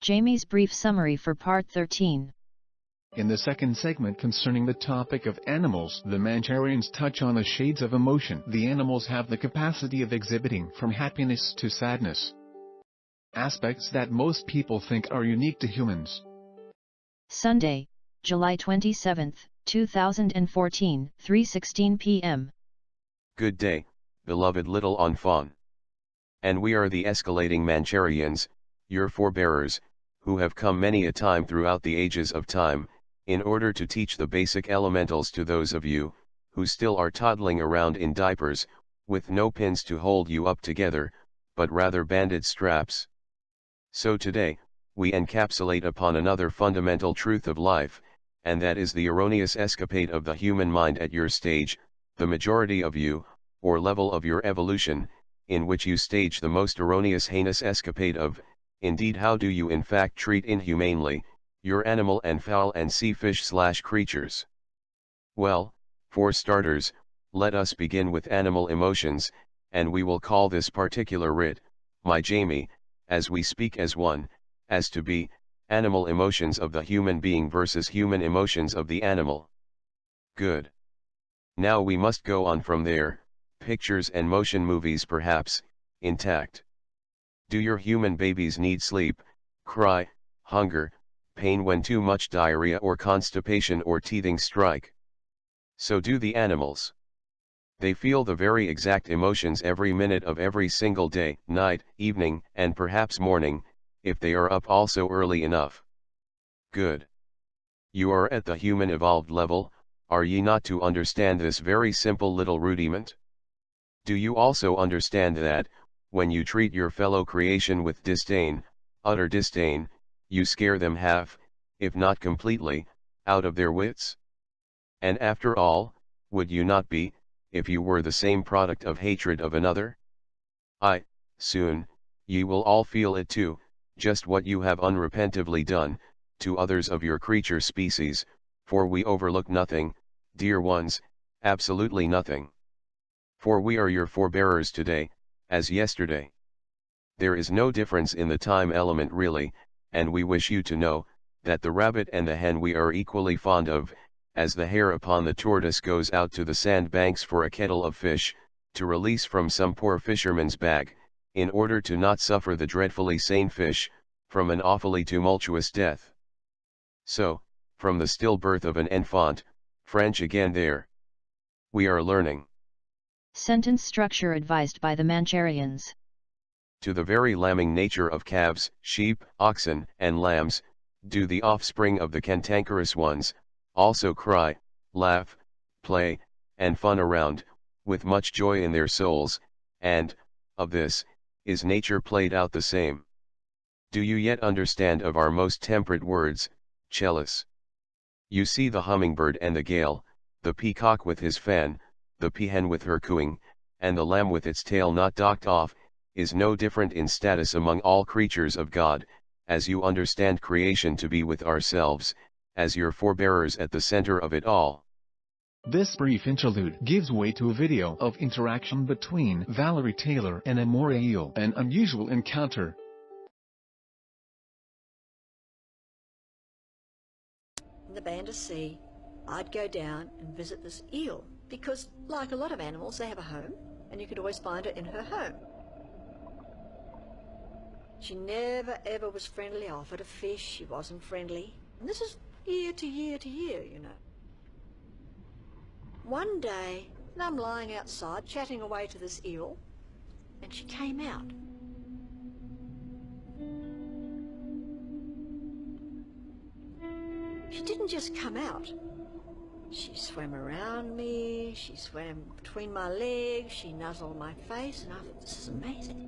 Jamie's brief summary for part 13. In the second segment concerning the topic of animals, the Mancharians touch on the shades of emotion the animals have the capacity of exhibiting, from happiness to sadness. Aspects that most people think are unique to humans. Sunday, July 27, 2014, 3:16 p.m. Good day, beloved little enfant. And we are the escalating Mancharians, your forebearers, who have come many a time throughout the ages of time, in order to teach the basic elementals to those of you, who still are toddling around in diapers, with no pins to hold you up together, but rather banded straps. So today, we encapsulate upon another fundamental truth of life, and that is the erroneous escapade of the human mind at your stage, the majority of you, or level of your evolution, in which you stage the most erroneous heinous escapade of, indeed how do you in fact treat inhumanely, your animal and fowl and sea fish/creatures. Well, for starters, let us begin with animal emotions, and we will call this particular writ, my Jamie, as we speak as one, as to be, animal emotions of the human being versus human emotions of the animal. Good. Now we must go on from there, pictures and motion movies perhaps, intact. Do your human babies need sleep, cry, hunger, pain when too much diarrhea or constipation or teething strike? So do the animals. They feel the very exact emotions every minute of every single day, night, evening, and perhaps morning, if they are up also early enough. Good. You are at the human evolved level, are ye not to understand this very simple little rudiment? Do you also understand that, when you treat your fellow creation with disdain, utter disdain, you scare them half, if not completely, out of their wits? And after all, would you not be, if you were the same product of hatred of another? Aye, soon, ye will all feel it too, just what you have unrepentively done, to others of your creature species, for we overlook nothing, dear ones, absolutely nothing. For we are your forebearers today, as yesterday. There is no difference in the time element really, and we wish you to know, that the rabbit and the hen we are equally fond of, as the hare upon the tortoise goes out to the sandbanks for a kettle of fish, to release from some poor fisherman's bag, in order to not suffer the dreadfully sane fish, from an awfully tumultuous death. So, from the still birth of an enfant, French again there. We are learning. Sentence structure advised by the Mancharians. To the very lambing nature of calves, sheep, oxen, and lambs, do the offspring of the cantankerous ones, also cry, laugh, play, and fun around, with much joy in their souls, and, of this, is nature played out the same. Do you yet understand of our most temperate words, Chellis? You see the hummingbird and the gale, the peacock with his fan, the peahen with her cooing, and the lamb with its tail not docked off, is no different in status among all creatures of God, as you understand creation to be with ourselves, as your forebearers at the center of it all. This brief interlude gives way to a video of interaction between Valerie Taylor and a moray eel, an unusual encounter. In the Banda Sea, I'd go down and visit this eel, because like a lot of animals, they have a home, and you could always find her in her home. She never ever was friendly. I offered a fish, she wasn't friendly. And this is year to year to year, you know. One day, I'm lying outside chatting away to this eel, and she came out. She didn't just come out. She swam around me, she swam between my legs, she nuzzled my face, and I thought, this is amazing.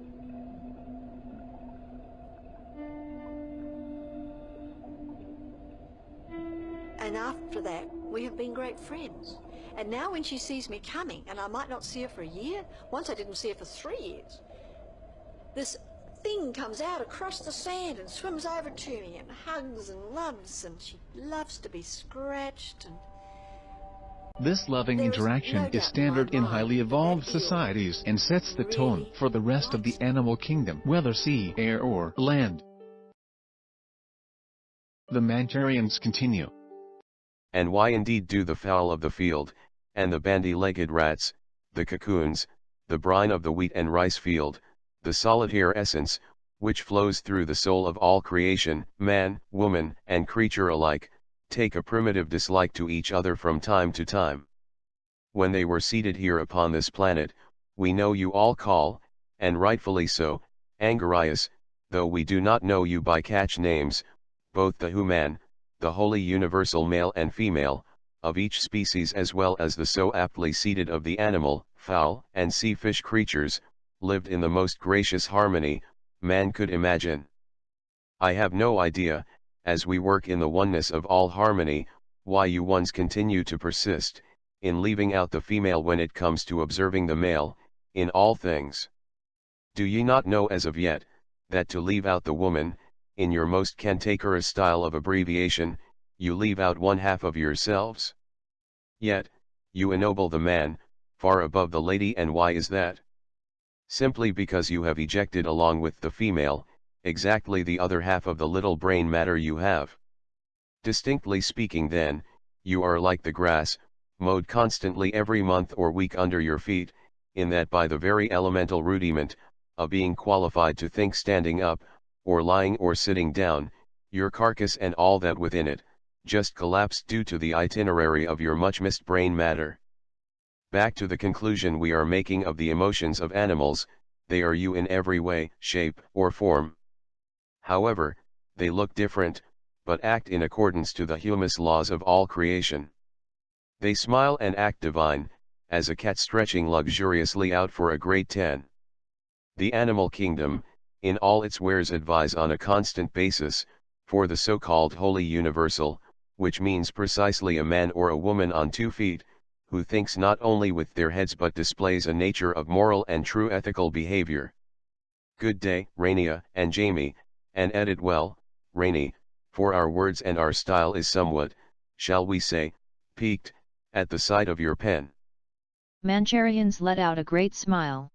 And after that, we have been great friends. And now when she sees me coming, and I might not see her for a year, once I didn't see her for 3 years, this thing comes out across the sand and swims over to me and hugs and loves, and she loves to be scratched. And this loving interaction is standard in highly evolved societies and sets the tone for the rest of the animal kingdom, whether sea, air, or land. The Mancharians continue. And why indeed do the fowl of the field, and the bandy-legged rats, the cocoons, the brine of the wheat and rice field, the solitaire essence, which flows through the soul of all creation, man, woman, and creature alike, take a primitive dislike to each other from time to time? When they were seated here upon this planet, we know you all call, and rightfully so, Angarias, though we do not know you by catch names, both the human, the holy universal male and female, of each species as well as the so aptly seated of the animal, fowl, and sea fish creatures, lived in the most gracious harmony, man could imagine. I have no idea, as we work in the oneness of all harmony, why you ones continue to persist, in leaving out the female when it comes to observing the male, in all things. Do ye not know as of yet, that to leave out the woman, in your most cantankerous style of abbreviation, you leave out one half of yourselves? Yet, you ennoble the man, far above the lady, and why is that? Simply because you have ejected along with the female, exactly the other half of the little brain matter you have. Distinctly speaking then, you are like the grass, mowed constantly every month or week under your feet, in that by the very elemental rudiment, of being qualified to think standing up, or lying or sitting down, your carcass and all that within it, just collapsed due to the itinerary of your much missed brain matter. Back to the conclusion we are making of the emotions of animals, they are you in every way, shape, or form. However, they look different, but act in accordance to the humus laws of all creation. They smile and act divine, as a cat stretching luxuriously out for a great 10. The animal kingdom, in all its wares advise on a constant basis, for the so-called holy universal, which means precisely a man or a woman on 2 feet, who thinks not only with their heads but displays a nature of moral and true ethical behavior. Good day, Rainia and Jamie, and edit well, Rainy, for our words and our style is somewhat, shall we say, piqued, at the sight of your pen. Mancharians let out a great smile.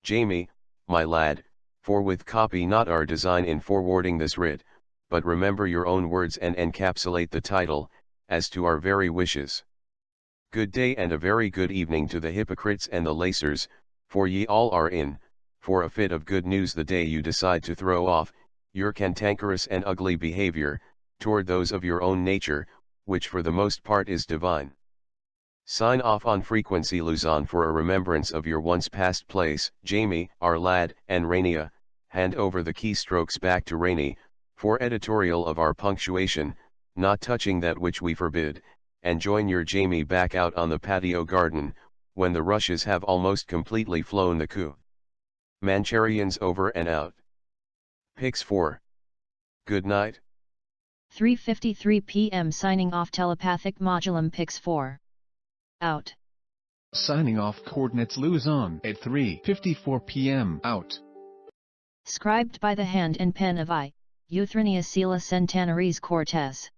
Jamie, my lad, for with copy not our design in forwarding this writ, but remember your own words and encapsulate the title, as to our very wishes. Good day and a very good evening to the hypocrites and the lacers, for ye all are in, for a fit of good news the day you decide to throw off, your cantankerous and ugly behavior, toward those of your own nature, which for the most part is divine. Sign off on frequency Luzon for a remembrance of your once past place, Jamie, our lad, and Rainia, hand over the keystrokes back to Rainy, for editorial of our punctuation, not touching that which we forbid, and join your Jamie back out on the patio garden, when the rushes have almost completely flown the coup. Mancharians over and out. Pix 4. Good night. 3:53 p.m. Signing off telepathic modulum Pix 4. Out. Signing off coordinates Luzon at 3:54 p.m. Out. Scribed by the hand and pen of I, Euthrania Sela Sentana-Ries Cortez.